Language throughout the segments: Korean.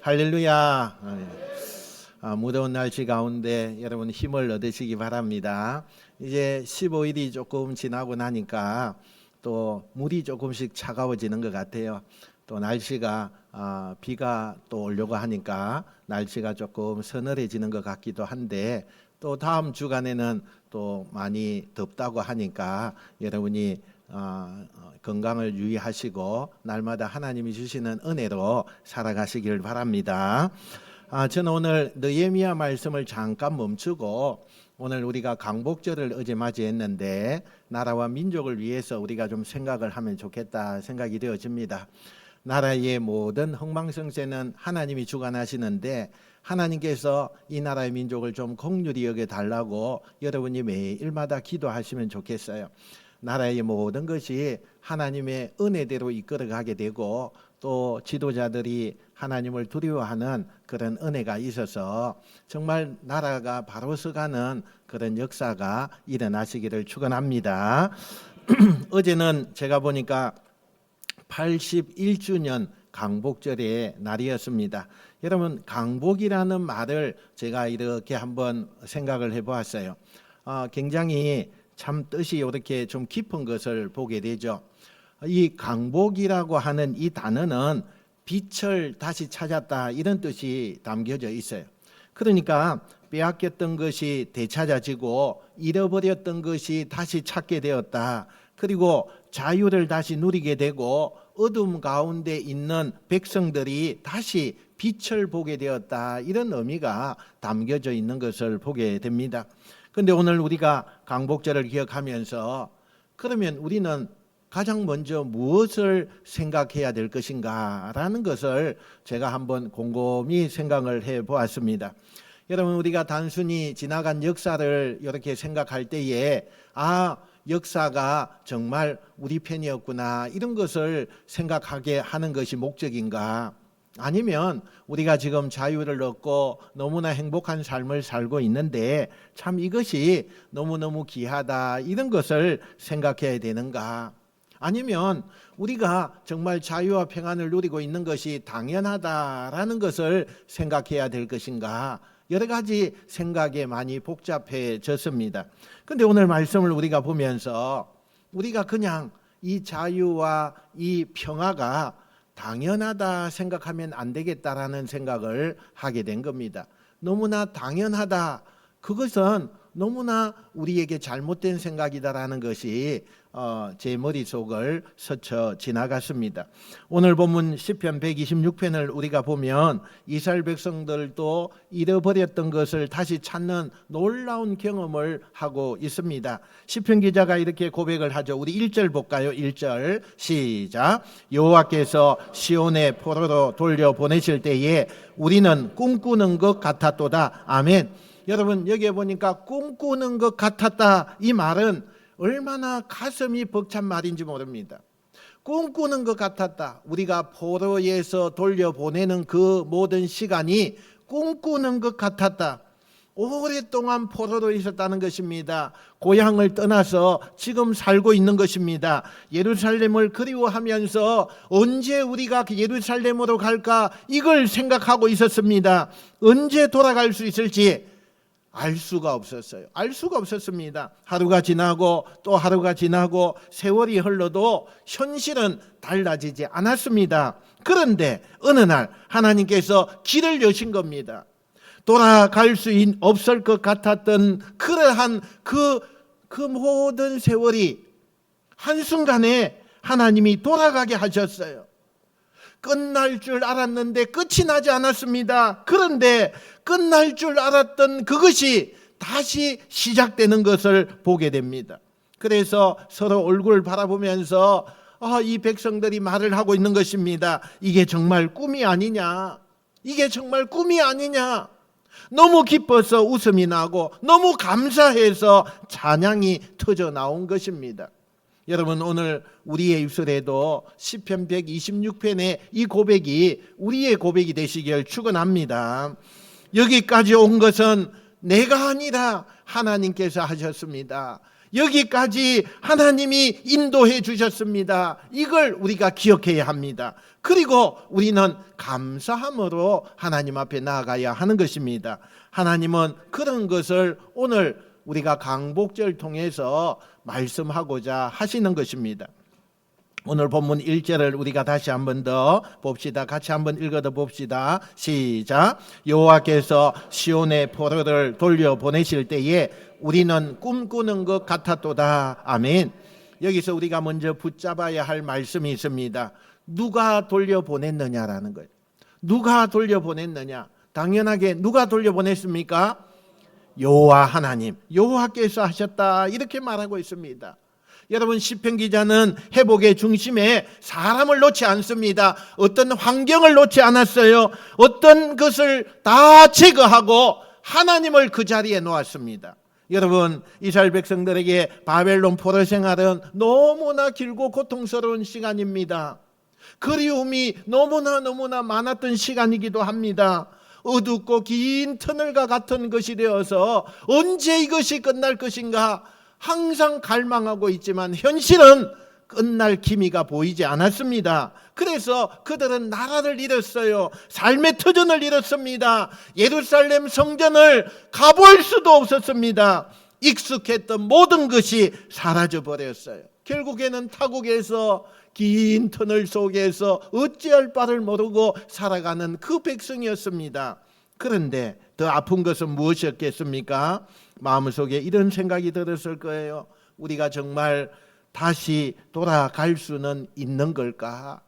할렐루야. 무더운 날씨 가운데 여러분 힘을 얻으시기 바랍니다. 이제 15일이 조금 지나고 나니까 또 물이 조금씩 차가워지는 것 같아요. 또 날씨가 비가 또 오려고 하니까 날씨가 조금 서늘해지는 것 같기도 한데, 또 다음 주간에는 또 많이 덥다고 하니까 여러분이 건강을 유의하시고 날마다 하나님이 주시는 은혜로 살아가시길 바랍니다. 저는 오늘 느헤미야 말씀을 잠깐 멈추고, 오늘 우리가 강복절을 어제 맞이했는데 나라와 민족을 위해서 우리가 좀 생각을 하면 좋겠다 생각이 되어집니다. 나라의 모든 흥망성쇠는 하나님이 주관하시는데, 하나님께서 이 나라의 민족을 좀 긍휼히 여겨달라고 여러분이 매일마다 기도하시면 좋겠어요. 나라의 모든 것이 하나님의 은혜대로 이끌어가게 되고, 또 지도자들이 하나님을 두려워하는 그런 은혜가 있어서 정말 나라가 바로 서가는 그런 역사가 일어나시기를 축원합니다. 어제는 제가 보니까 81주년 강복절의 날이었습니다. 여러분, 강복이라는 말을 제가 이렇게 한번 생각을 해보았어요. 굉장히 참 뜻이 이렇게 좀 깊은 것을 보게 되죠. 이 강복이라고 하는 이 단어는 빛을 다시 찾았다, 이런 뜻이 담겨져 있어요. 그러니까 빼앗겼던 것이 되찾아지고 잃어버렸던 것이 다시 찾게 되었다. 그리고 자유를 다시 누리게 되고 어둠 가운데 있는 백성들이 다시 빛을 보게 되었다, 이런 의미가 담겨져 있는 것을 보게 됩니다. 그런데 오늘 우리가 강복절을 기억하면서 그러면 우리는 가장 먼저 무엇을 생각해야 될 것인가 라는 것을 제가 한번 곰곰이 생각을 해 보았습니다. 여러분, 우리가 단순히 지나간 역사를 이렇게 생각할 때에 역사가 정말 우리 편이었구나, 이런 것을 생각하게 하는 것이 목적인가? 아니면 우리가 지금 자유를 얻고 너무나 행복한 삶을 살고 있는데 참 이것이 너무너무 귀하다, 이런 것을 생각해야 되는가? 아니면 우리가 정말 자유와 평안을 누리고 있는 것이 당연하다라는 것을 생각해야 될 것인가? 여러 가지 생각에 많이 복잡해졌습니다. 그런데 오늘 말씀을 우리가 보면서 우리가 그냥 이 자유와 이 평화가 당연하다 생각하면 안 되겠다라는 생각을 하게 된 겁니다. 너무나 당연하다, 그것은 너무나 우리에게 잘못된 생각이다라는 것이 제 머릿속을 스쳐 지나갔습니다. 오늘 본문 시편 126편을 우리가 보면 이스라엘 백성들도 잃어버렸던 것을 다시 찾는 놀라운 경험을 하고 있습니다. 시편 기자가 이렇게 고백을 하죠. 우리 1절 볼까요? 1절 시작. 여호와께서 시온의 포로로 돌려보내실 때에 우리는 꿈꾸는 것 같았도다. 아멘. 여러분, 여기에 보니까 꿈꾸는 것 같았다, 이 말은 얼마나 가슴이 벅찬 말인지 모릅니다. 꿈꾸는 것 같았다. 우리가 포로에서 돌려보내는 그 모든 시간이 꿈꾸는 것 같았다. 오랫동안 포로로 있었다는 것입니다. 고향을 떠나서 지금 살고 있는 것입니다. 예루살렘을 그리워하면서 언제 우리가 예루살렘으로 갈까, 이걸 생각하고 있었습니다. 언제 돌아갈 수 있을지 알 수가 없었어요. 알 수가 없었습니다. 하루가 지나고 또 하루가 지나고 세월이 흘러도 현실은 달라지지 않았습니다. 그런데 어느 날 하나님께서 길을 여신 겁니다. 돌아갈 수 없을 것 같았던 그러한 그 모든 세월이 한순간에 하나님이 돌아가게 하셨어요. 끝날 줄 알았는데 끝이 나지 않았습니다. 그런데 끝날 줄 알았던 그것이 다시 시작되는 것을 보게 됩니다. 그래서 서로 얼굴을 바라보면서 이 백성들이 말을 하고 있는 것입니다. 이게 정말 꿈이 아니냐? 이게 정말 꿈이 아니냐? 너무 기뻐서 웃음이 나고 너무 감사해서 찬양이 터져 나온 것입니다. 여러분, 오늘 우리의 입술에도 시편 126편의 이 고백이 우리의 고백이 되시길 축원합니다. 여기까지 온 것은 내가 아니라 하나님께서 하셨습니다. 여기까지 하나님이 인도해 주셨습니다. 이걸 우리가 기억해야 합니다. 그리고 우리는 감사함으로 하나님 앞에 나아가야 하는 것입니다. 하나님은 그런 것을 오늘 우리가 강복절 통해서 말씀하고자 하시는 것입니다. 오늘 본문 1절을 우리가 다시 한번 더 봅시다. 같이 한번 읽어도 봅시다. 시작. 여호와께서 시온의 포로를 돌려보내실 때에 우리는 꿈꾸는 것 같았도다. 아멘. 여기서 우리가 먼저 붙잡아야 할 말씀이 있습니다. 누가 돌려보냈느냐라는 거예요. 누가 돌려보냈느냐? 당연하게 누가 돌려보냈습니까? 여호와 하나님, 여호와께서 하셨다, 이렇게 말하고 있습니다. 여러분, 시편 기자는 회복의 중심에 사람을 놓지 않습니다. 어떤 환경을 놓지 않았어요. 어떤 것을 다 제거하고 하나님을 그 자리에 놓았습니다. 여러분, 이스라엘 백성들에게 바벨론 포로 생활은 너무나 길고 고통스러운 시간입니다. 그리움이 너무나 많았던 시간이기도 합니다. 어둡고 긴 터널과 같은 것이 되어서 언제 이것이 끝날 것인가 항상 갈망하고 있지만 현실은 끝날 기미가 보이지 않았습니다. 그래서 그들은 나라를 잃었어요. 삶의 터전을 잃었습니다. 예루살렘 성전을 가볼 수도 없었습니다. 익숙했던 모든 것이 사라져 버렸어요. 결국에는 타국에서 긴 터널 속에서 어찌할 바를 모르고 살아가는 그 백성이었습니다. 그런데 더 아픈 것은 무엇이었겠습니까? 마음속에 이런 생각이 들었을 거예요. 우리가 정말 다시 돌아갈 수는 있는 걸까?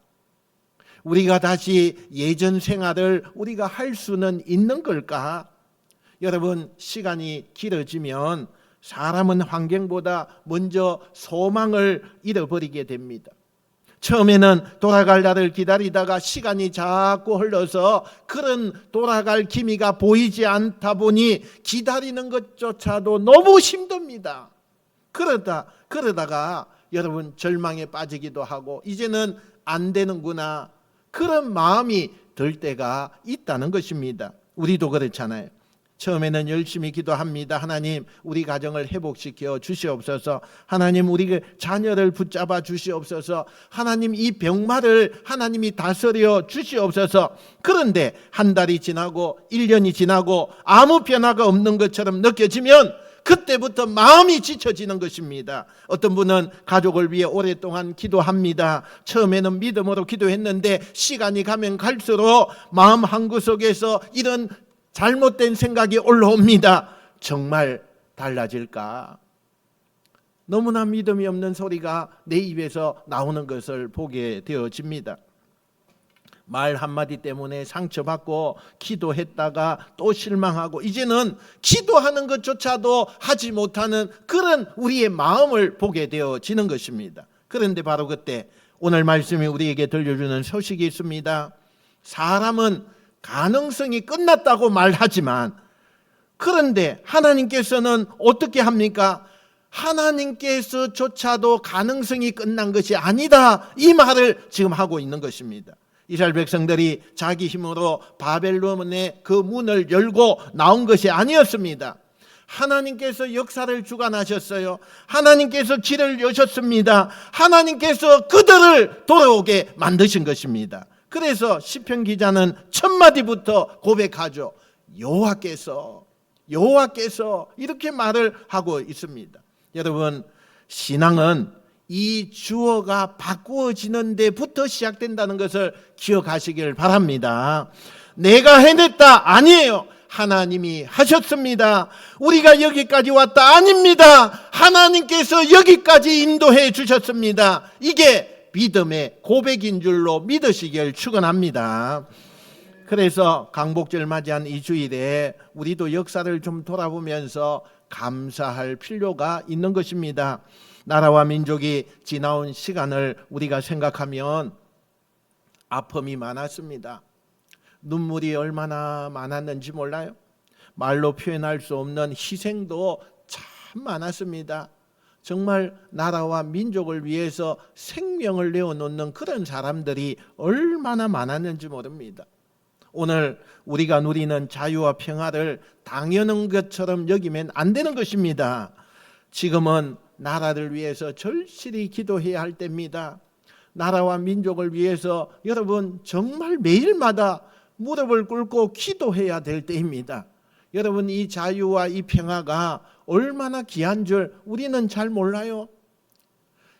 우리가 다시 예전 생활을 우리가 할 수는 있는 걸까? 여러분, 시간이 길어지면 사람은 환경보다 먼저 소망을 잃어버리게 됩니다. 처음에는 돌아갈 날을 기다리다가 시간이 자꾸 흘러서 그런 돌아갈 기미가 보이지 않다 보니 기다리는 것조차도 너무 힘듭니다. 그러다가 여러분 절망에 빠지기도 하고 이제는 안 되는구나, 그런 마음이 들 때가 있다는 것입니다. 우리도 그렇잖아요. 처음에는 열심히 기도합니다. 하나님, 우리 가정을 회복시켜 주시옵소서. 하나님, 우리 자녀를 붙잡아 주시옵소서. 하나님, 이 병마를 하나님이 다스려 주시옵소서. 그런데 한 달이 지나고 1년이 지나고 아무 변화가 없는 것처럼 느껴지면 그때부터 마음이 지쳐지는 것입니다. 어떤 분은 가족을 위해 오랫동안 기도합니다. 처음에는 믿음으로 기도했는데 시간이 가면 갈수록 마음 한구석에서 이런 잘못된 생각이 올라옵니다. 정말 달라질까? 너무나 믿음이 없는 소리가 내 입에서 나오는 것을 보게 되어집니다. 말 한마디 때문에 상처받고 기도했다가 또 실망하고 이제는 기도하는 것조차도 하지 못하는 그런 우리의 마음을 보게 되어지는 것입니다. 그런데 바로 그때 오늘 말씀이 우리에게 들려주는 소식이 있습니다. 사람은 가능성이 끝났다고 말하지만 그런데 하나님께서는 어떻게 합니까? 하나님께서조차도 가능성이 끝난 것이 아니다, 이 말을 지금 하고 있는 것입니다. 이스라엘 백성들이 자기 힘으로 바벨론의 그 문을 열고 나온 것이 아니었습니다. 하나님께서 역사를 주관하셨어요. 하나님께서 길을 여셨습니다. 하나님께서 그들을 돌아오게 만드신 것입니다. 그래서 시편 기자는 첫 마디부터 고백하죠. 여호와께서 이렇게 말을 하고 있습니다. 여러분, 신앙은 이 주어가 바꾸어지는 데부터 시작된다는 것을 기억하시길 바랍니다. 내가 해냈다 아니에요. 하나님이 하셨습니다. 우리가 여기까지 왔다 아닙니다. 하나님께서 여기까지 인도해 주셨습니다. 이게 믿음의 고백인 줄로 믿으시길 축원합니다. 그래서 강복절 맞이한 이 주일에 우리도 역사를 좀 돌아보면서 감사할 필요가 있는 것입니다. 나라와 민족이 지나온 시간을 우리가 생각하면 아픔이 많았습니다. 눈물이 얼마나 많았는지 몰라요. 말로 표현할 수 없는 희생도 참 많았습니다. 정말 나라와 민족을 위해서 생명을 내어놓는 그런 사람들이 얼마나 많았는지 모릅니다. 오늘 우리가 누리는 자유와 평화를 당연한 것처럼 여기면 안 되는 것입니다. 지금은 나라를 위해서 절실히 기도해야 할 때입니다. 나라와 민족을 위해서 여러분 정말 매일마다 무릎을 꿇고 기도해야 될 때입니다. 여러분, 이 자유와 이 평화가 얼마나 귀한 줄 우리는 잘 몰라요.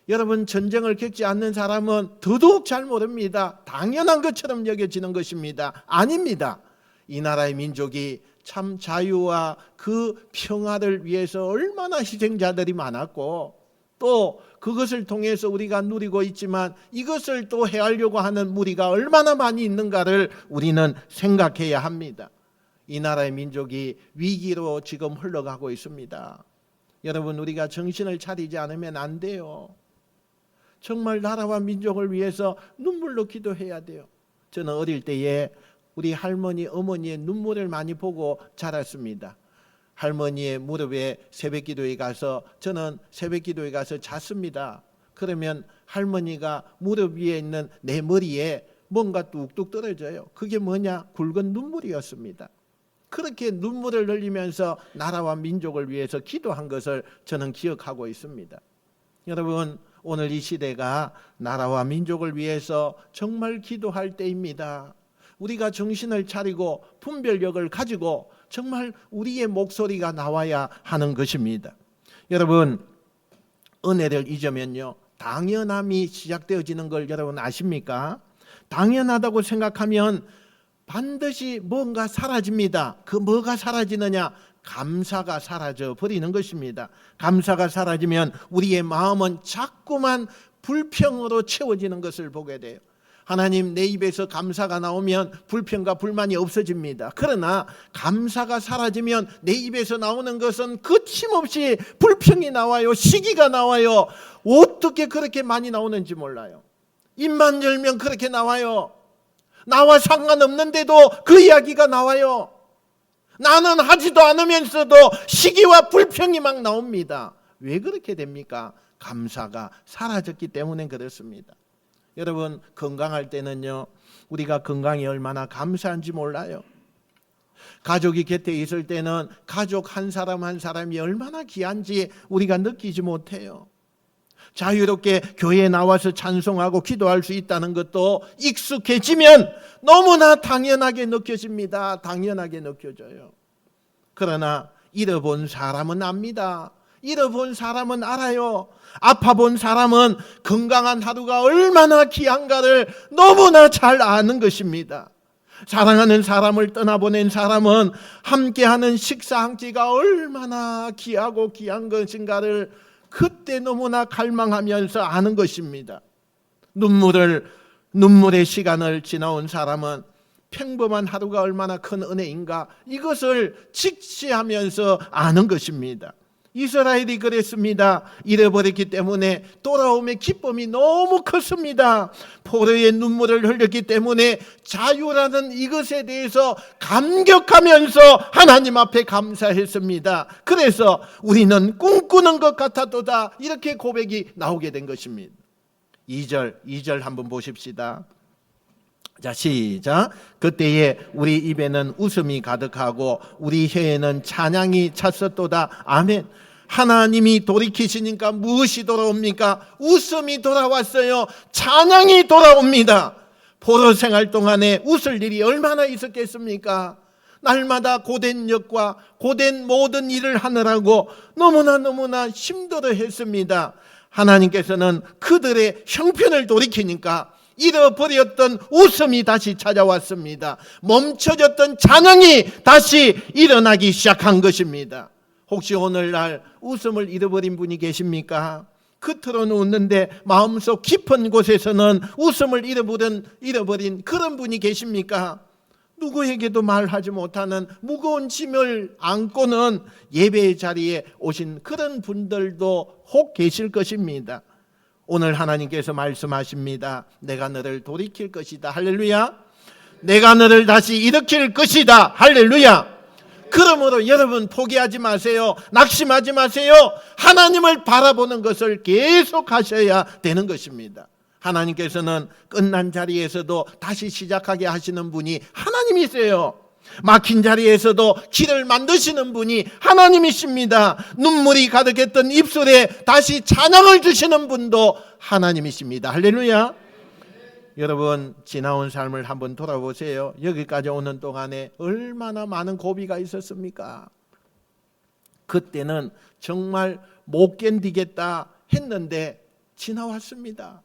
여러분, 전쟁을 겪지 않는 사람은 더더욱 잘 모릅니다. 당연한 것처럼 여겨지는 것입니다. 아닙니다. 이 나라의 민족이 참 자유와 그 평화를 위해서 얼마나 희생자들이 많았고, 또 그것을 통해서 우리가 누리고 있지만 이것을 또 해하려고 하는 무리가 얼마나 많이 있는가를 우리는 생각해야 합니다. 이 나라의 민족이 위기로 지금 흘러가고 있습니다. 여러분, 우리가 정신을 차리지 않으면 안 돼요. 정말 나라와 민족을 위해서 눈물로 기도해야 돼요. 저는 어릴 때에 우리 할머니, 어머니의 눈물을 많이 보고 자랐습니다. 할머니의 무릎에 새벽기도에 가서, 저는 새벽기도에 가서 잤습니다. 그러면 할머니가 무릎 위에 있는 내 머리에 뭔가 뚝뚝 떨어져요. 그게 뭐냐? 굵은 눈물이었습니다. 그렇게 눈물을 흘리면서 나라와 민족을 위해서 기도한 것을 저는 기억하고 있습니다. 여러분, 오늘 이 시대가 나라와 민족을 위해서 정말 기도할 때입니다. 우리가 정신을 차리고 분별력을 가지고 정말 우리의 목소리가 나와야 하는 것입니다. 여러분, 은혜를 잊으면요, 당연함이 시작되어지는 걸 여러분 아십니까? 당연하다고 생각하면 반드시 뭔가 사라집니다. 그 뭐가 사라지느냐? 감사가 사라져 버리는 것입니다. 감사가 사라지면 우리의 마음은 자꾸만 불평으로 채워지는 것을 보게 돼요. 하나님, 내 입에서 감사가 나오면 불평과 불만이 없어집니다. 그러나 감사가 사라지면 내 입에서 나오는 것은 거침없이 불평이 나와요. 시기가 나와요. 어떻게 그렇게 많이 나오는지 몰라요. 입만 열면 그렇게 나와요. 나와 상관없는데도 그 이야기가 나와요. 나는 하지도 않으면서도 시기와 불평이 막 나옵니다. 왜 그렇게 됩니까? 감사가 사라졌기 때문에 그렇습니다. 여러분, 건강할 때는요, 우리가 건강이 얼마나 감사한지 몰라요. 가족이 곁에 있을 때는 가족 한 사람 한 사람이 얼마나 귀한지 우리가 느끼지 못해요. 자유롭게 교회에 나와서 찬송하고 기도할 수 있다는 것도 익숙해지면 너무나 당연하게 느껴집니다. 당연하게 느껴져요. 그러나 잃어본 사람은 압니다. 잃어본 사람은 알아요. 아파본 사람은 건강한 하루가 얼마나 귀한가를 너무나 잘 아는 것입니다. 사랑하는 사람을 떠나보낸 사람은 함께하는 식사 한 끼가 얼마나 귀하고 귀한 것인가를 그때 너무나 갈망하면서 아는 것입니다. 눈물의 시간을 지나온 사람은 평범한 하루가 얼마나 큰 은혜인가, 이것을 직시하면서 아는 것입니다. 이스라엘이 그랬습니다. 잃어버렸기 때문에 돌아옴의 기쁨이 너무 컸습니다. 포로의 눈물을 흘렸기 때문에 자유라는 이것에 대해서 감격하면서 하나님 앞에 감사했습니다. 그래서 우리는 꿈꾸는 것 같았도다, 이렇게 고백이 나오게 된 것입니다. 2절 한번 보십시다. 자, 시작. 그때에 우리 입에는 웃음이 가득하고 우리 혀에는 찬양이 찼었도다. 아멘. 하나님이 돌이키시니까 무엇이 돌아옵니까? 웃음이 돌아왔어요. 찬양이 돌아옵니다. 포로 생활 동안에 웃을 일이 얼마나 있었겠습니까? 날마다 고된 역과 고된 모든 일을 하느라고 너무나 힘들어 했습니다. 하나님께서는 그들의 형편을 돌이키니까 잃어버렸던 웃음이 다시 찾아왔습니다. 멈춰졌던 찬양이 다시 일어나기 시작한 것입니다. 혹시 오늘날 웃음을 잃어버린 분이 계십니까? 겉으로는 웃는데 마음속 깊은 곳에서는 웃음을 잃어버린 그런 분이 계십니까? 누구에게도 말하지 못하는 무거운 짐을 안고는 예배의 자리에 오신 그런 분들도 혹 계실 것입니다. 오늘 하나님께서 말씀하십니다. 내가 너를 돌이킬 것이다. 할렐루야. 내가 너를 다시 일으킬 것이다. 할렐루야. 그러므로 여러분, 포기하지 마세요. 낙심하지 마세요. 하나님을 바라보는 것을 계속 하셔야 되는 것입니다. 하나님께서는 끝난 자리에서도 다시 시작하게 하시는 분이 하나님이세요. 막힌 자리에서도 길을 만드시는 분이 하나님이십니다. 눈물이 가득했던 입술에 다시 찬양을 주시는 분도 하나님이십니다. 할렐루야. 여러분, 지나온 삶을 한번 돌아보세요. 여기까지 오는 동안에 얼마나 많은 고비가 있었습니까? 그때는 정말 못 견디겠다 했는데 지나왔습니다.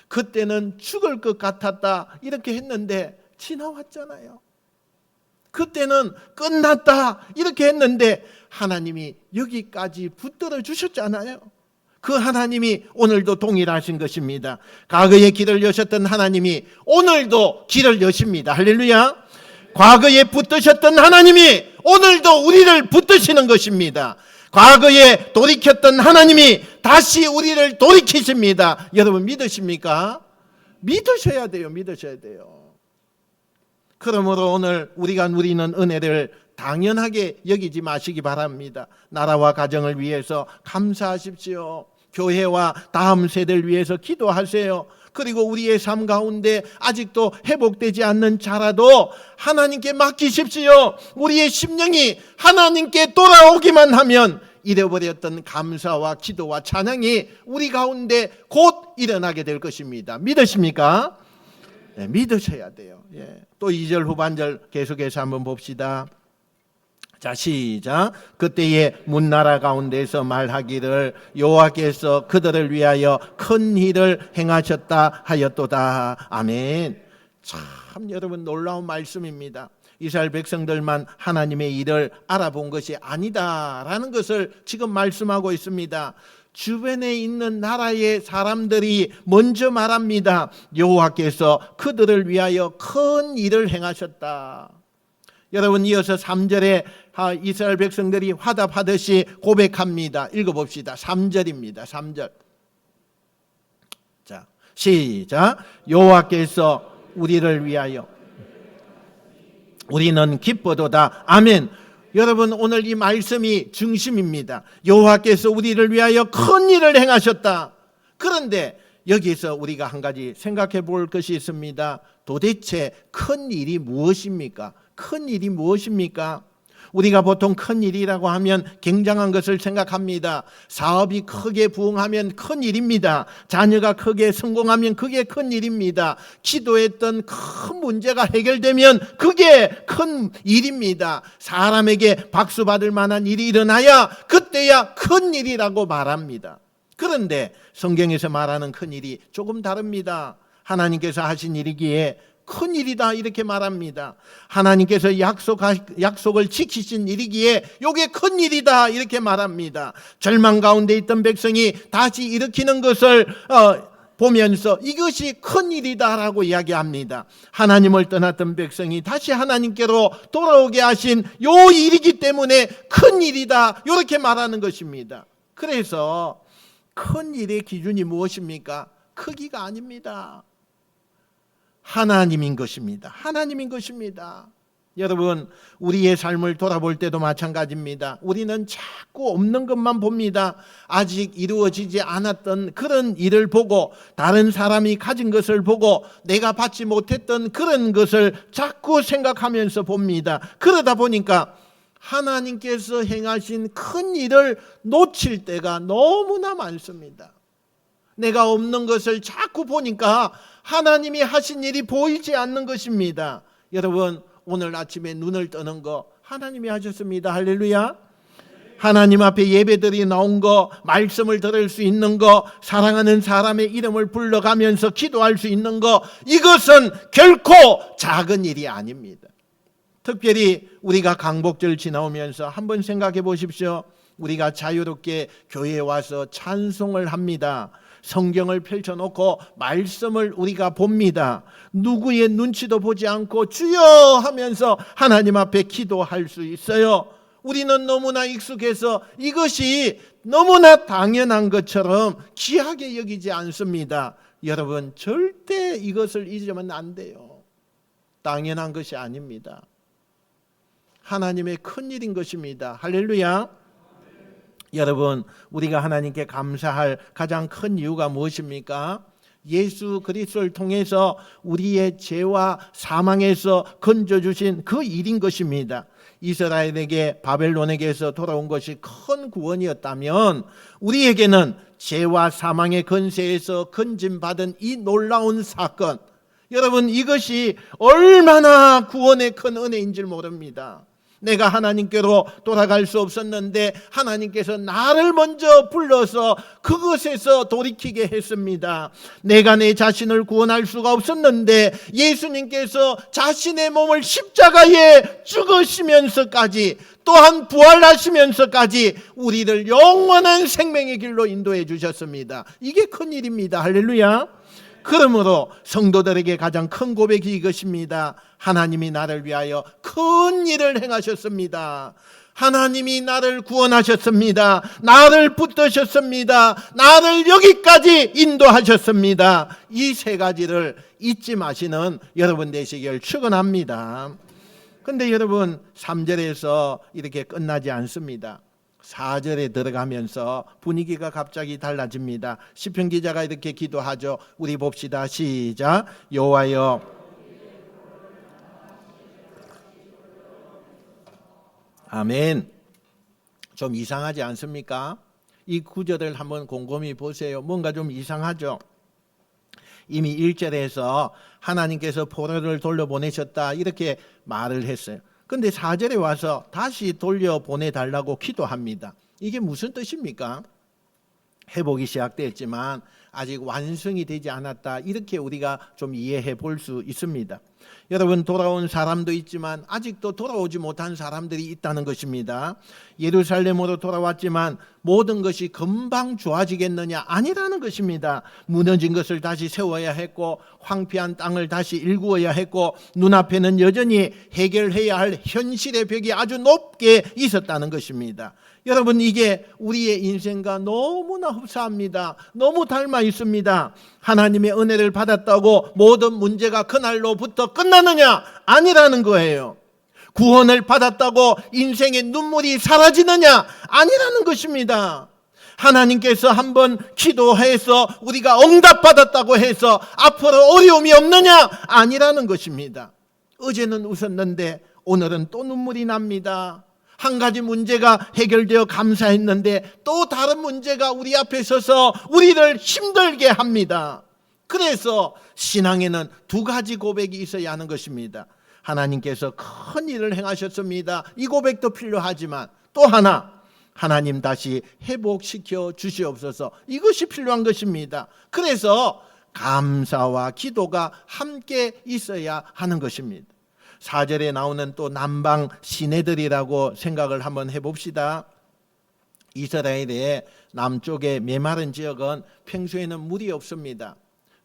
그때는 죽을 것 같았다 이렇게 했는데 지나왔잖아요. 그때는 끝났다 이렇게 했는데 하나님이 여기까지 붙들어 주셨잖아요. 그 하나님이 오늘도 동일하신 것입니다. 과거에 길을 여셨던 하나님이 오늘도 길을 여십니다. 할렐루야. 과거에 붙드셨던 하나님이 오늘도 우리를 붙드시는 것입니다. 과거에 돌이켰던 하나님이 다시 우리를 돌이키십니다. 여러분 믿으십니까? 믿으셔야 돼요. 믿으셔야 돼요. 그러므로 오늘 우리가 누리는 은혜를 당연하게 여기지 마시기 바랍니다. 나라와 가정을 위해서 감사하십시오. 교회와 다음 세대를 위해서 기도하세요. 그리고 우리의 삶 가운데 아직도 회복되지 않는 자라도 하나님께 맡기십시오. 우리의 심령이 하나님께 돌아오기만 하면 잃어버렸던 감사와 기도와 찬양이 우리 가운데 곧 일어나게 될 것입니다. 믿으십니까? 네, 믿으셔야 돼요. 예. 또 2절 후반절 계속해서 한번 봅시다. 자, 시작. 그때에 문나라 가운데서 말하기를 여호와께서 그들을 위하여 큰 일을 행하셨다 하였도다. 아멘. 참 여러분 놀라운 말씀입니다. 이스라엘 백성들만 하나님의 일을 알아본 것이 아니다라는 것을 지금 말씀하고 있습니다. 주변에 있는 나라의 사람들이 먼저 말합니다. 여호와께서 그들을 위하여 큰 일을 행하셨다. 여러분 이어서 3절에 이스라엘 백성들이 화답하듯이 고백합니다. 읽어봅시다. 3절입니다. 3절. 자, 시작. 여호와께서 우리를 위하여 우리는 기뻐도다. 아멘. 여러분 오늘 이 말씀이 중심입니다. 여호와께서 우리를 위하여 큰 일을 행하셨다. 그런데 여기서 우리가 한 가지 생각해 볼 것이 있습니다. 도대체 큰 일이 무엇입니까? 큰 일이 무엇입니까? 우리가 보통 큰 일이라고 하면 굉장한 것을 생각합니다. 사업이 크게 부흥하면 큰 일입니다. 자녀가 크게 성공하면 그게 큰 일입니다. 기도했던 큰 문제가 해결되면 그게 큰 일입니다. 사람에게 박수 받을 만한 일이 일어나야 그때야 큰 일이라고 말합니다. 그런데 성경에서 말하는 큰 일이 조금 다릅니다. 하나님께서 하신 일이기에 큰 일이다 이렇게 말합니다. 하나님께서 약속을 지키신 일이기에 이게 큰 일이다 이렇게 말합니다. 절망 가운데 있던 백성이 다시 일으키는 것을 보면서 이것이 큰 일이다라고 이야기합니다. 하나님을 떠났던 백성이 다시 하나님께로 돌아오게 하신 요 일이기 때문에 큰 일이다 이렇게 말하는 것입니다. 그래서 큰 일의 기준이 무엇입니까? 크기가 아닙니다. 하나님인 것입니다. 하나님인 것입니다. 여러분 우리의 삶을 돌아볼 때도 마찬가지입니다. 우리는 자꾸 없는 것만 봅니다. 아직 이루어지지 않았던 그런 일을 보고 다른 사람이 가진 것을 보고 내가 받지 못했던 그런 것을 자꾸 생각하면서 봅니다. 그러다 보니까 하나님께서 행하신 큰 일을 놓칠 때가 너무나 많습니다. 내가 없는 것을 자꾸 보니까 하나님이 하신 일이 보이지 않는 것입니다. 여러분 오늘 아침에 눈을 뜨는 거 하나님이 하셨습니다. 할렐루야. 하나님 앞에 예배들이 나온 거, 말씀을 들을 수 있는 거, 사랑하는 사람의 이름을 불러가면서 기도할 수 있는 거, 이것은 결코 작은 일이 아닙니다. 특별히 우리가 강복절 지나오면서 한번 생각해 보십시오. 우리가 자유롭게 교회에 와서 찬송을 합니다. 성경을 펼쳐놓고 말씀을 우리가 봅니다. 누구의 눈치도 보지 않고 주여 하면서 하나님 앞에 기도할 수 있어요. 우리는 너무나 익숙해서 이것이 너무나 당연한 것처럼 귀하게 여기지 않습니다. 여러분 절대 이것을 잊으면 안 돼요. 당연한 것이 아닙니다. 하나님의 큰 일인 것입니다. 할렐루야. 여러분 우리가 하나님께 감사할 가장 큰 이유가 무엇입니까? 예수 그리스도를 통해서 우리의 죄와 사망에서 건져주신 그 일인 것입니다. 이스라엘에게 바벨론에게서 돌아온 것이 큰 구원이었다면 우리에게는 죄와 사망의 권세에서 건짐받은 이 놀라운 사건, 여러분 이것이 얼마나 구원의 큰 은혜인 줄 모릅니다. 내가 하나님께로 돌아갈 수 없었는데 하나님께서 나를 먼저 불러서 그것에서 돌이키게 했습니다. 내가 내 자신을 구원할 수가 없었는데 예수님께서 자신의 몸을 십자가에 죽으시면서까지 또한 부활하시면서까지 우리를 영원한 생명의 길로 인도해 주셨습니다. 이게 큰일입니다. 할렐루야. 그러므로 성도들에게 가장 큰 고백이 이것입니다. 하나님이 나를 위하여 큰 일을 행하셨습니다. 하나님이 나를 구원하셨습니다. 나를 붙드셨습니다. 나를 여기까지 인도하셨습니다. 이 세 가지를 잊지 마시는 여러분 되시길 축원합니다. 근데 여러분 3절에서 이렇게 끝나지 않습니다. 4절에 들어가면서 분위기가 갑자기 달라집니다. 시편 기자가 이렇게 기도하죠. 우리 봅시다. 시작. 여호와여 아멘. 좀 이상하지 않습니까? 이 구절을 한번 곰곰이 보세요. 뭔가 좀 이상하죠. 이미 1절에서 하나님께서 포로를 돌려보내셨다 이렇게 말을 했어요. 근데 4절에 와서 다시 돌려보내달라고 기도합니다. 이게 무슨 뜻입니까? 회복이 시작됐지만 아직 완성이 되지 않았다 이렇게 우리가 좀 이해해 볼 수 있습니다. 여러분 돌아온 사람도 있지만 아직도 돌아오지 못한 사람들이 있다는 것입니다. 예루살렘으로 돌아왔지만 모든 것이 금방 좋아지겠느냐? 아니라는 것입니다. 무너진 것을 다시 세워야 했고 황폐한 땅을 다시 일구어야 했고 눈앞에는 여전히 해결해야 할 현실의 벽이 아주 높게 있었다는 것입니다. 여러분 이게 우리의 인생과 너무나 흡사합니다. 너무 닮아 있습니다. 하나님의 은혜를 받았다고 모든 문제가 그날로부터 끝나느냐? 아니라는 거예요. 구원을 받았다고 인생의 눈물이 사라지느냐? 아니라는 것입니다. 하나님께서 한번 기도해서 우리가 응답받았다고 해서 앞으로 어려움이 없느냐? 아니라는 것입니다. 어제는 웃었는데 오늘은 또 눈물이 납니다. 한 가지 문제가 해결되어 감사했는데 또 다른 문제가 우리 앞에 서서 우리를 힘들게 합니다. 그래서 신앙에는 두 가지 고백이 있어야 하는 것입니다. 하나님께서 큰 일을 행하셨습니다. 이 고백도 필요하지만 또 하나, 하나님 다시 회복시켜 주시옵소서. 이것이 필요한 것입니다. 그래서 감사와 기도가 함께 있어야 하는 것입니다. 4절에 나오는 또 남방 시내들이라고 생각을 한번 해봅시다. 이스라엘의 남쪽의 메마른 지역은 평소에는 물이 없습니다.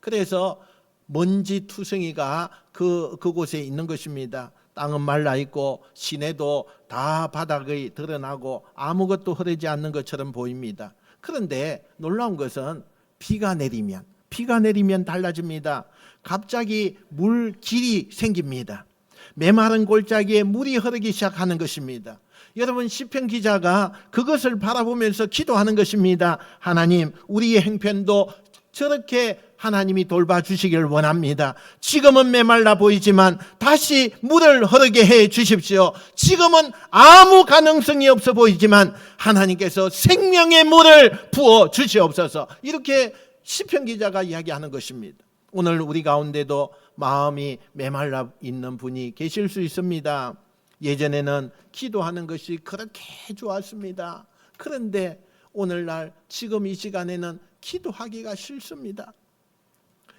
그래서 먼지 투성이가 그곳에 있는 것입니다. 땅은 말라 있고 시내도 다 바닥이 드러나고 아무것도 흐르지 않는 것처럼 보입니다. 그런데 놀라운 것은 비가 내리면 달라집니다. 갑자기 물길이 생깁니다. 메마른 골짜기에 물이 흐르기 시작하는 것입니다. 여러분 시편 기자가 그것을 바라보면서 기도하는 것입니다. 하나님 우리의 행편도 저렇게 하나님이 돌봐주시길 원합니다. 지금은 메말라 보이지만 다시 물을 흐르게 해 주십시오. 지금은 아무 가능성이 없어 보이지만 하나님께서 생명의 물을 부어 주시옵소서. 이렇게 시편 기자가 이야기하는 것입니다. 오늘 우리 가운데도 마음이 메말라 있는 분이 계실 수 있습니다. 예전에는 기도하는 것이 그렇게 좋았습니다. 그런데 오늘날 지금 이 시간에는 기도하기가 싫습니다.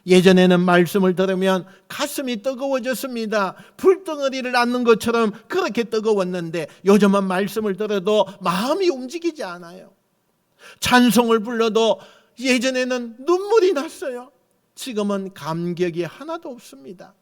예전에는 말씀을 들으면 가슴이 뜨거워졌습니다. 불덩어리를 안는 것처럼 그렇게 뜨거웠는데 요즘은 말씀을 들어도 마음이 움직이지 않아요. 찬송을 불러도 예전에는 눈물이 났어요. 지금은 감격이 하나도 없습니다.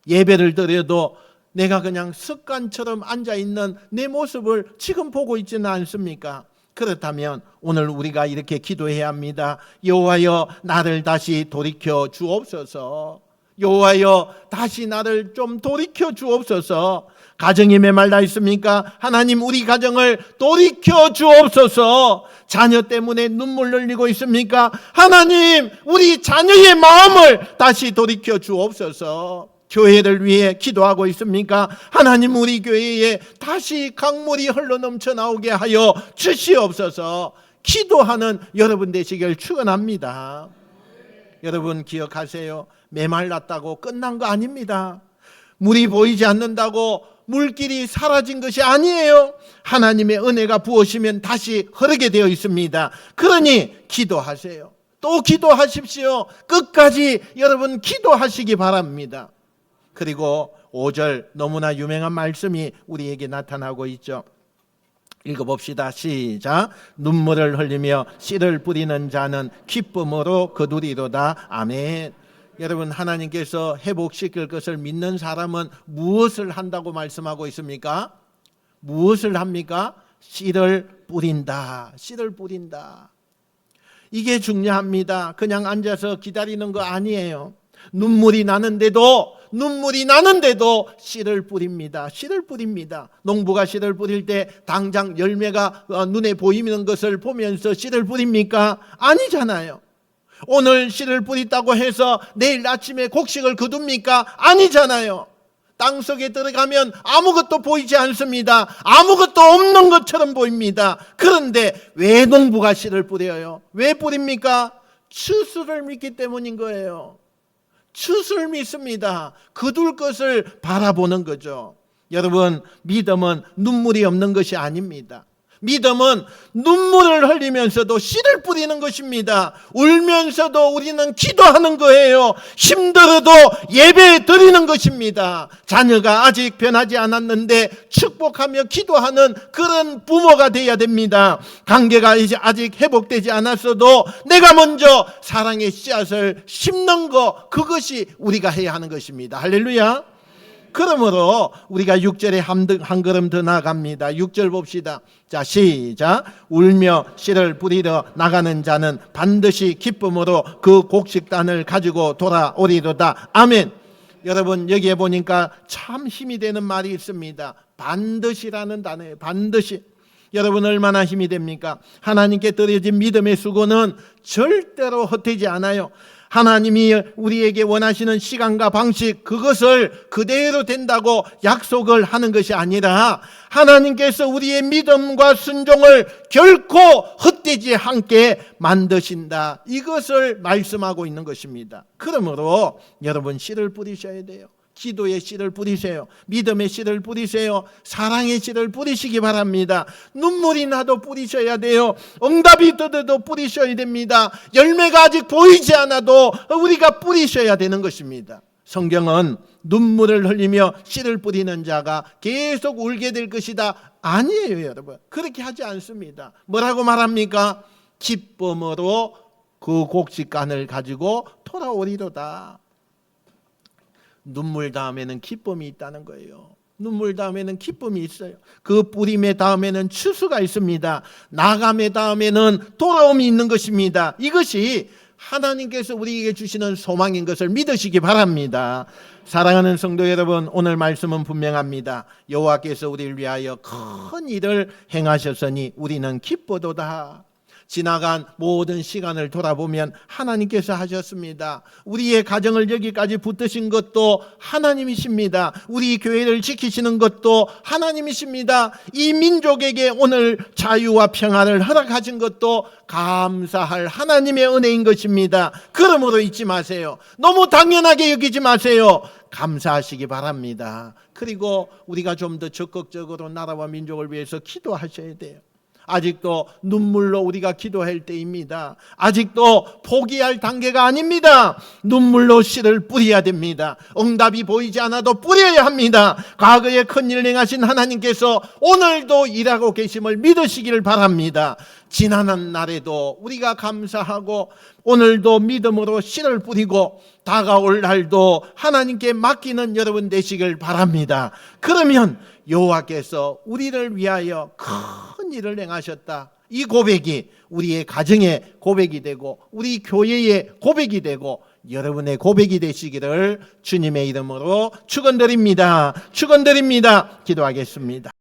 예배를 드려도 내가 그냥 습관처럼 앉아있는 내 모습을 지금 보고 있지는 않습니까? 그렇다면 오늘 우리가 이렇게 기도해야 합니다. 여호와여 나를 다시 돌이켜 주옵소서. 여호와여 다시 나를 좀 돌이켜 주옵소서. 가정이 메말라 있습니까? 하나님 우리 가정을 돌이켜 주옵소서. 자녀 때문에 눈물 흘리고 있습니까? 하나님 우리 자녀의 마음을 다시 돌이켜 주옵소서. 교회를 위해 기도하고 있습니까? 하나님 우리 교회에 다시 강물이 흘러 넘쳐 나오게 하여 주시옵소서. 기도하는 여러분 되시길 축원합니다. 여러분 기억하세요. 메말랐다고 끝난 거 아닙니다. 물이 보이지 않는다고 물길이 사라진 것이 아니에요. 하나님의 은혜가 부어지면 다시 흐르게 되어 있습니다. 그러니 기도하세요. 또 기도하십시오. 끝까지 여러분 기도하시기 바랍니다. 그리고 5절 너무나 유명한 말씀이 우리에게 나타나고 있죠. 읽어봅시다. 시작. 눈물을 흘리며 씨를 뿌리는 자는 기쁨으로 거두리로다. 아멘. 여러분 하나님께서 회복시킬 것을 믿는 사람은 무엇을 한다고 말씀하고 있습니까? 무엇을 합니까? 씨를 뿌린다. 씨를 뿌린다. 이게 중요합니다. 그냥 앉아서 기다리는 거 아니에요. 눈물이 나는데도 씨를 뿌립니다. 씨를 뿌립니다. 농부가 씨를 뿌릴 때 당장 열매가 눈에 보이는 것을 보면서 씨를 뿌립니까? 아니잖아요. 오늘 씨를 뿌렸다고 해서 내일 아침에 곡식을 거둡니까? 아니잖아요. 땅속에 들어가면 아무것도 보이지 않습니다. 아무것도 없는 것처럼 보입니다. 그런데 왜 농부가 씨를 뿌려요? 왜 뿌립니까? 추수를 믿기 때문인 거예요. 추수를 믿습니다. 거둘 것을 바라보는 거죠. 여러분 믿음은 눈물이 없는 것이 아닙니다. 믿음은 눈물을 흘리면서도 씨를 뿌리는 것입니다. 울면서도 우리는 기도하는 거예요. 힘들어도 예배 드리는 것입니다. 자녀가 아직 변하지 않았는데 축복하며 기도하는 그런 부모가 되어야 됩니다. 관계가 이제 아직 회복되지 않았어도 내가 먼저 사랑의 씨앗을 심는 것, 그것이 우리가 해야 하는 것입니다. 할렐루야. 그러므로 우리가 6절에 한 걸음 더 나갑니다. 6절 봅시다. 자, 시작. 울며 씨를 뿌리러 나가는 자는 반드시 기쁨으로 그 곡식단을 가지고 돌아오리로다. 아멘. 여러분 여기에 보니까 참 힘이 되는 말이 있습니다. 반드시라는 단어예요. 반드시. 여러분 얼마나 힘이 됩니까? 하나님께 드려진 믿음의 수고는 절대로 헛되지 않아요. 하나님이 우리에게 원하시는 시간과 방식, 그것을 그대로 된다고 약속을 하는 것이 아니라 하나님께서 우리의 믿음과 순종을 결코 헛되지 않게 만드신다. 이것을 말씀하고 있는 것입니다. 그러므로 여러분 씨를 뿌리셔야 돼요. 기도의 씨를 뿌리세요. 믿음의 씨를 뿌리세요. 사랑의 씨를 뿌리시기 바랍니다. 눈물이 나도 뿌리셔야 돼요. 응답이 떠도 뿌리셔야 됩니다. 열매가 아직 보이지 않아도 우리가 뿌리셔야 되는 것입니다. 성경은 눈물을 흘리며 씨를 뿌리는 자가 계속 울게 될 것이다. 아니에요, 여러분. 그렇게 하지 않습니다. 뭐라고 말합니까? 기쁨으로 그 곡식간을 가지고 돌아오리로다. 눈물 다음에는 기쁨이 있다는 거예요. 눈물 다음에는 기쁨이 있어요. 그 뿌림의 다음에는 추수가 있습니다. 나감의 다음에는 돌아옴이 있는 것입니다. 이것이 하나님께서 우리에게 주시는 소망인 것을 믿으시기 바랍니다. 사랑하는 성도 여러분, 오늘 말씀은 분명합니다. 여호와께서 우리를 위하여 큰 일을 행하셨으니 우리는 기쁘도다. 지나간 모든 시간을 돌아보면 하나님께서 하셨습니다. 우리의 가정을 여기까지 붙드신 것도 하나님이십니다. 우리 교회를 지키시는 것도 하나님이십니다. 이 민족에게 오늘 자유와 평안을 허락하신 것도 감사할 하나님의 은혜인 것입니다. 그러므로 잊지 마세요. 너무 당연하게 여기지 마세요. 감사하시기 바랍니다. 그리고 우리가 좀 더 적극적으로 나라와 민족을 위해서 기도하셔야 돼요. 아직도 눈물로 우리가 기도할 때입니다. 아직도 포기할 단계가 아닙니다. 눈물로 씨를 뿌려야 됩니다. 응답이 보이지 않아도 뿌려야 합니다. 과거에 큰일 행하신 하나님께서 오늘도 일하고 계심을 믿으시기를 바랍니다. 지나는 날에도 우리가 감사하고 오늘도 믿음으로 씨를 뿌리고 다가올 날도 하나님께 맡기는 여러분 되시길 바랍니다. 그러면 여호와께서 우리를 위하여 큰 일을 행하셨다. 이 고백이 우리의 가정의 고백이 되고 우리 교회의 고백이 되고 여러분의 고백이 되시기를 주님의 이름으로 축원드립니다. 축원드립니다. 기도하겠습니다.